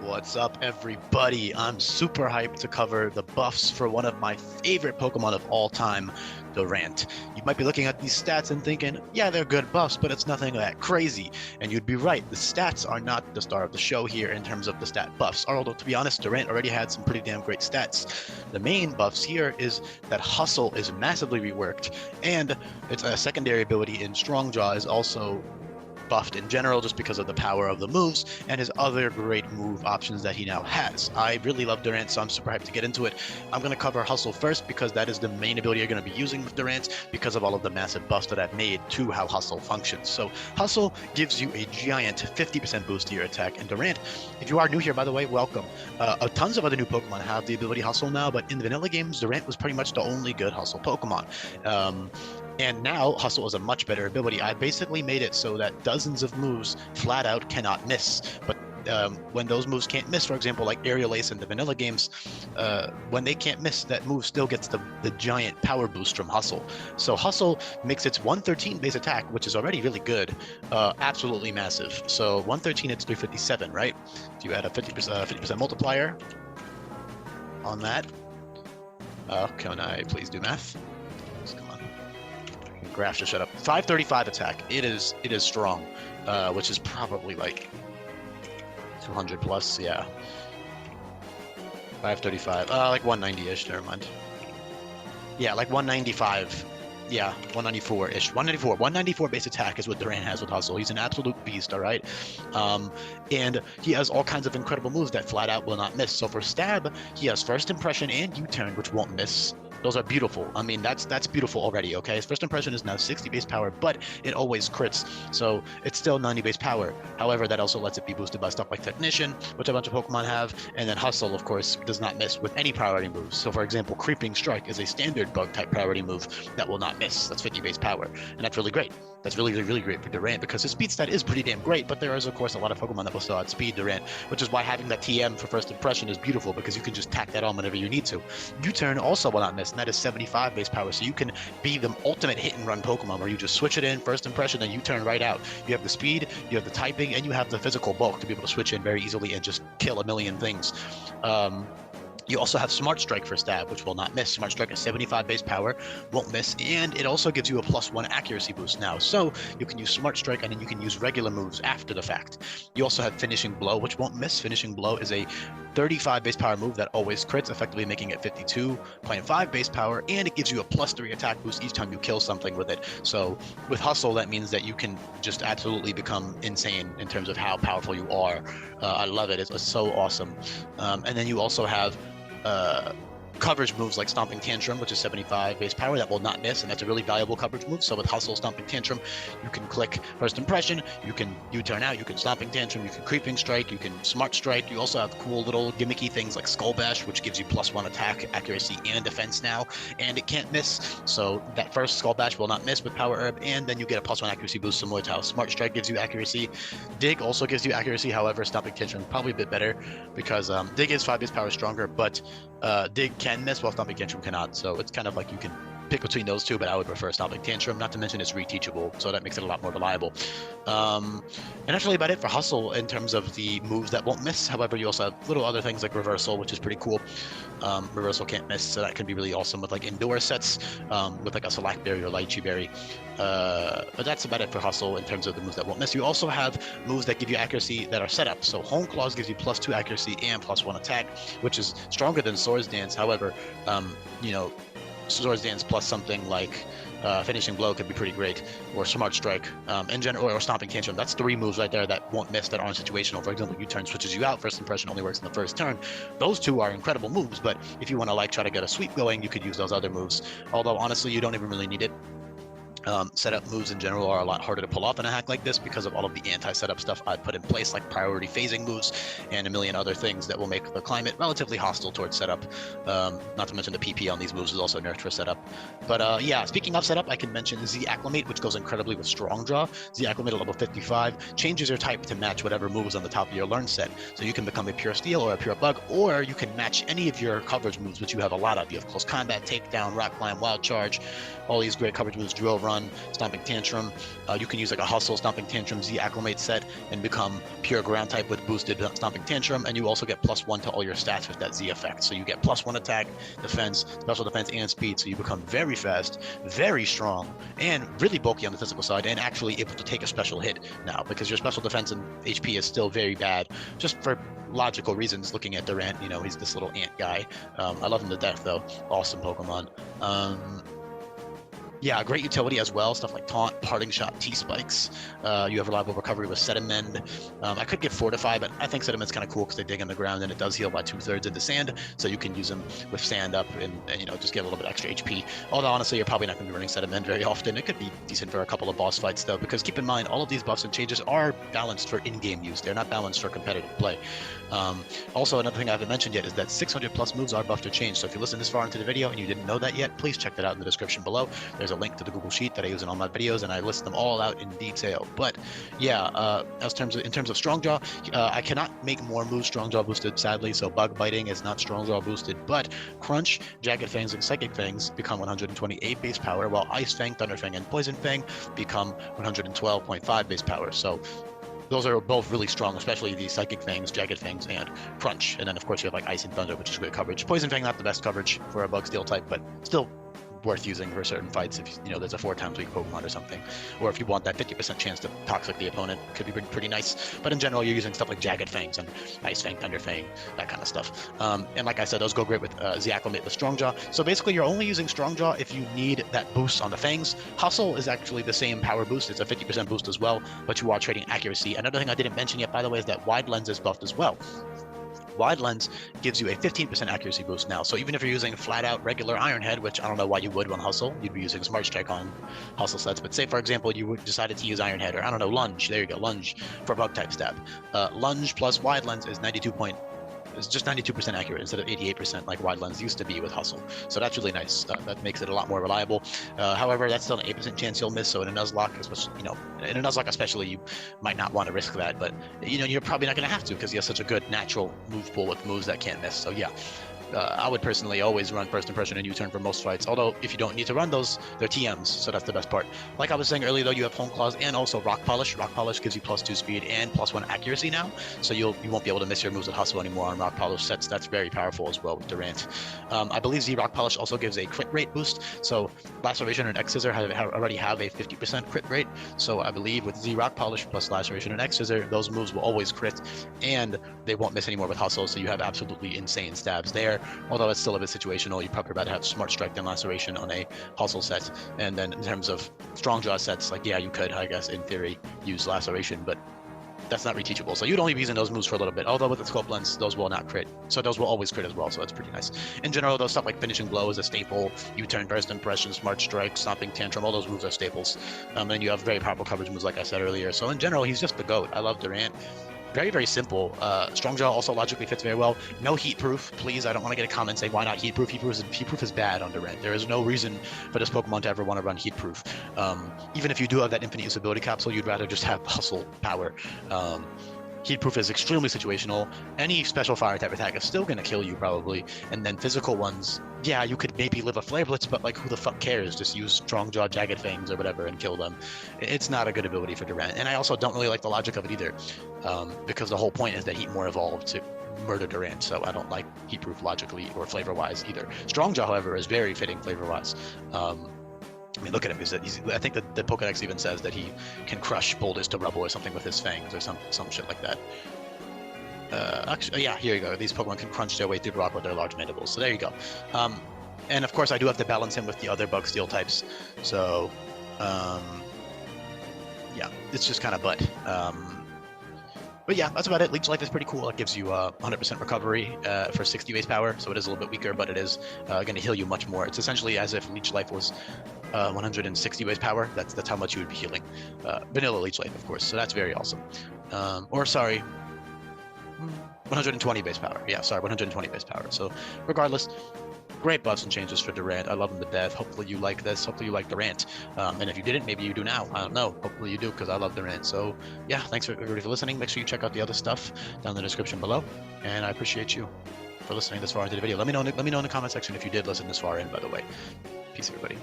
What's up, everybody? I'm super hyped to cover the buffs for one of my favorite Pokemon of all time, Durant. You might be looking at these stats and thinking, yeah, they're good buffs, but it's nothing that crazy. And you'd be right. The stats are not the star of the show here in terms of the stat buffs. Although, to be honest, Durant already had some pretty damn great stats. The main buffs here is that Hustle is massively reworked, and its a secondary ability in Strong Jaw is also buffed in general just because of the power of the moves and his other great move options that he now has. I really love Durant, so I'm super hyped to get into it. I'm going to cover Hustle first because that is the main ability you're going to be using with Durant because of all of the massive buffs that I've made to how Hustle functions. So Hustle gives you a giant 50% boost to your attack, and Durant, if you are new here, by the way, welcome. Tons of other new Pokemon have the ability Hustle now, but in the vanilla games, Durant was pretty much the only good Hustle Pokemon. And now Hustle is a much better ability. I basically made it so that dozens of moves flat out cannot miss. But when those moves can't miss, for example, like Aerial Ace in the vanilla games, when they can't miss, that move still gets the giant power boost from Hustle. So Hustle makes its 113 base attack, which is already really good, absolutely massive. So 113, it's 357, right? If you add a 50% multiplier on that, can I please do math? Come on. Graph just shut up. 535 attack. It is strong, which is probably like 200 plus. Yeah. 535. Like 190-ish. Never mind. Yeah, like 195. Yeah, 194-ish. 194 base attack is what Durant has with Hustle. He's an absolute beast, all right? And he has all kinds of incredible moves that flat out will not miss. So for Stab, he has First Impression and U-Turn, which won't miss. Those are beautiful. I mean, that's beautiful already, okay? His First Impression is now 60 base power, but it always crits, so it's still 90 base power. However, that also lets it be boosted by stuff like Technician, which a bunch of Pokemon have, and then Hustle, of course, does not miss with any priority moves. So, for example, Creeping Strike is a standard bug-type priority move that will not miss. That's 50 base power, and that's really great. That's really, really, really great for Durant because his speed stat is pretty damn great, but there is, of course, a lot of Pokemon that will still outspeed Durant, which is why having that TM for First Impression is beautiful because you can just tack that on whenever you need to. U-Turn also will not miss, and that is 75 base power, so you can be the ultimate hit and run Pokemon where you just switch it in, First Impression, and U-Turn right out. You have the speed, you have the typing, and you have the physical bulk to be able to switch in very easily and just kill a million things. You also have Smart Strike for Stab, which will not miss. Smart Strike is 75 base power, won't miss, and it also gives you a +1 accuracy boost now. So you can use Smart Strike, and then you can use regular moves after the fact. You also have Finishing Blow, which won't miss. Finishing Blow is a 35 base power move that always crits, effectively making it 52.5 base power, and it gives you a +3 attack boost each time you kill something with it. So with Hustle, that means that you can just absolutely become insane in terms of how powerful you are. I love it. It's so awesome. And then you also have coverage moves like Stomping Tantrum, which is 75 base power, that will not miss, and that's a really valuable coverage move. So with Hustle, Stomping Tantrum, you can click First Impression, you can U-Turn out, you can Stomping Tantrum, you can Creeping Strike, you can Smart Strike. You also have cool little gimmicky things like Skull Bash, which gives you +1 attack, accuracy, and defense now, and it can't miss. So that first Skull Bash will not miss with Power Herb, and then you get a +1 accuracy boost similar to how Smart Strike gives you accuracy. Dig also gives you accuracy, however, Stomping Tantrum probably a bit better because Dig is 5 base power stronger, but Dig can miss while Stomping Tantrum cannot, so it's kind of like you can pick between those two, but I would prefer Stomping Tantrum, not to mention it's reteachable, so that makes it a lot more reliable. And that's really about it for Hustle in terms of the moves that won't miss. However, you also have little other things like Reversal, which is pretty cool. Reversal can't miss, so that can be really awesome with like indoor sets, with like a Select Berry or Lychee Berry. But that's about it for Hustle in terms of the moves that won't miss. You also have moves that give you accuracy that are set up. So Hone Claws gives you +2 accuracy and +1 attack, which is stronger than Swords Dance. However, Swords Dance plus something like Finishing Blow could be pretty great, or Smart Strike, in general, or Stomping Tantrum. That's 3 moves right there that won't miss, that aren't situational. For example, U-Turn switches you out. First Impression only works in the first turn. Those 2 are incredible moves, but if you want to like try to get a sweep going, you could use those other moves. Although honestly, you don't even really need it. Setup moves in general are a lot harder to pull off in a hack like this because of all of the anti-setup stuff I put in place, like priority phasing moves and a million other things that will make the climate relatively hostile towards setup. Not to mention the PP on these moves is also nerfed for setup. But yeah, speaking of setup, I can mention Z Acclimate, which goes incredibly with Strong Draw. Z Acclimate at level 55 changes your type to match whatever moves on the top of your learn set. So you can become a Pure Steel or a Pure Bug, or you can match any of your coverage moves, which you have a lot of. You have Close Combat, Takedown, Rock Climb, Wild Charge, all these great coverage moves, Drill Run. Run, Stomping Tantrum. You can use like a Hustle, Stomping Tantrum, Z Acclimate set and become pure ground type with boosted Stomping Tantrum, and you also get +1 to all your stats with that Z effect. So you get +1 attack, defense, special defense, and speed. So you become very fast, very strong, and really bulky on the physical side, and actually able to take a special hit now because your special defense and HP is still very bad, just for logical reasons. Looking at Durant, you know, he's this little ant guy. I love him to death though. Awesome Pokemon. Yeah, great utility as well. Stuff like Taunt, Parting Shot, T-Spikes. You have reliable recovery with Set Amend. I could get Fortify, but I think Set Amend's kind of cool because they dig in the ground and it does heal by 2/3 into sand. So you can use them with sand up and you know, just get a little bit extra HP. Although honestly, you're probably not going to be running Set Amend very often. It could be decent for a couple of boss fights though, because keep in mind, all of these buffs and changes are balanced for in-game use. They're not balanced for competitive play. Also, another thing I haven't mentioned yet is that 600+ moves are buffed or changed. So if you listen this far into the video and you didn't know that yet, please check that out in the description below. There's a link to the Google Sheet that I use in all my videos, and I list them all out in detail. But yeah, in terms of Strongjaw, I cannot make more moves Strongjaw boosted, sadly. So Bug Biting is not Strongjaw boosted, but Crunch, Jagged Fangs, and Psychic Fangs become 128 base power, while Ice Fang, Thunder Fang, and Poison Fang become 112.5 base power. So those are both really strong, especially the Psychic Fangs, Jagged Fangs, and Crunch. And then, of course, you have like Ice and Thunder, which is great coverage. Poison Fang, not the best coverage for a Bug Steel type, but still worth using for certain fights if you know there's a 4x weak Pokemon or something, or if you want that 50% chance to toxic the opponent, could be pretty nice. But in general, you're using stuff like Jagged Fangs and Ice Fang, Thunder Fang, that kind of stuff. And like I said, those go great with Z Acclimate with Strongjaw. So basically, you're only using Strongjaw if you need that boost on the Fangs. Hustle is actually the same power boost; it's a 50% boost as well, but you are trading accuracy. Another thing I didn't mention yet, by the way, is that Wide Lens is buffed as well. Wide Lens gives you a 15% accuracy boost now. So even if you're using flat out regular Iron Head, which I don't know why you would on Hustle, you'd be using Smart Strike on Hustle sets. But say, for example, you decided to use Iron Head, or I don't know, Lunge. There you go, Lunge for Bug type stab. Lunge plus Wide Lens is just 92% accurate instead of 88% like Wide Lens used to be with Hustle. So that's really nice. That makes it a lot more reliable. However, that's still an 8% chance you'll miss. So in a Nuzlocke, especially, you know, in a Nuzlocke especially, you might not want to risk that. But you know, you're probably not going to have to because you have such a good natural move pool with moves that can't miss. So yeah. I would personally always run First Impression and U-Turn for most fights, although if you don't need to run those, they're TMs, so that's the best part. Like I was saying earlier though, you have Hone Claws and also Rock Polish. Rock Polish gives you +2 speed and +1 accuracy now, so you won't be able to miss your moves with Hustle anymore on Rock Polish sets. That's very powerful as well with Durant. I believe Z Rock Polish also gives a crit rate boost, so Laceration and X Scissor already have a 50% crit rate, so I believe with Z Rock Polish plus Laceration and X Scissor, those moves will always crit, and they won't miss anymore with Hustle, so you have absolutely insane stabs there. Although it's still a bit situational, you probably rather have Smart Strike than Laceration on a Hustle set. And then in terms of Strongjaw sets, like yeah, you could, I guess, in theory, use Laceration, but that's not reteachable. So you'd only be using those moves for a little bit. Although with the Scope Lens, those will not crit. So those will always crit as well, so that's pretty nice. In general, those stuff like Finishing Blow is a staple. U-Turn, Burst Impression, Smart Strike, Stomping Tantrum, all those moves are staples. And you have very powerful coverage moves, like I said earlier. So in general, he's just the GOAT. I love Durant. Very, very simple. Strongjaw also logically fits very well. No heat proof, please. I don't want to get a comment saying why not heat proof. Heat proof is bad on Durant. There is no reason for this Pokemon to ever want to run heat proof. Even if you do have that infinite usability capsule, you'd rather just have Hustle power. Heat proof is extremely situational. Any special fire type attack is still going to kill you probably. And then physical ones, yeah, you could maybe live a Flare Blitz, but like who the fuck cares? Just use Strongjaw, Jagged Fangs or whatever and kill them. It's not a good ability for Durant. And I also don't really like the logic of it either, because the whole point is that Heat more evolved to murder Durant, so I don't like heat proof logically or flavor wise either. Strongjaw, however, is very fitting flavor wise. I mean, look at him. I think the Pokedex even says that he can crush boulders to rubble or something with his fangs or some shit like that. Actually, yeah, here you go. These Pokemon can crunch their way through rock with their large mandibles. So there you go. And of course, I do have to balance him with the other Bug Steel types. So, yeah, it's just kind of butt. But yeah, that's about it. Leech Life is pretty cool. It gives you 100% recovery for 60 base power, so it is a little bit weaker, but it is going to heal you much more. It's essentially as if Leech Life was 160 base power. That's how much you would be healing. Vanilla Leech Life, of course, so that's very awesome. Or sorry, 120 base power. Yeah, sorry, 120 base power. So regardless, great buffs and changes for Durant. I love him to death. Hopefully you like this. Hopefully you like Durant. And if you didn't, maybe you do now. I don't know. Hopefully you do, because I love Durant. So yeah, thanks for everybody for listening. Make sure you check out the other stuff down in the description below. And I appreciate you for listening this far into the video. Let me know in the comment section if you did listen this far in, by the way. Peace, everybody.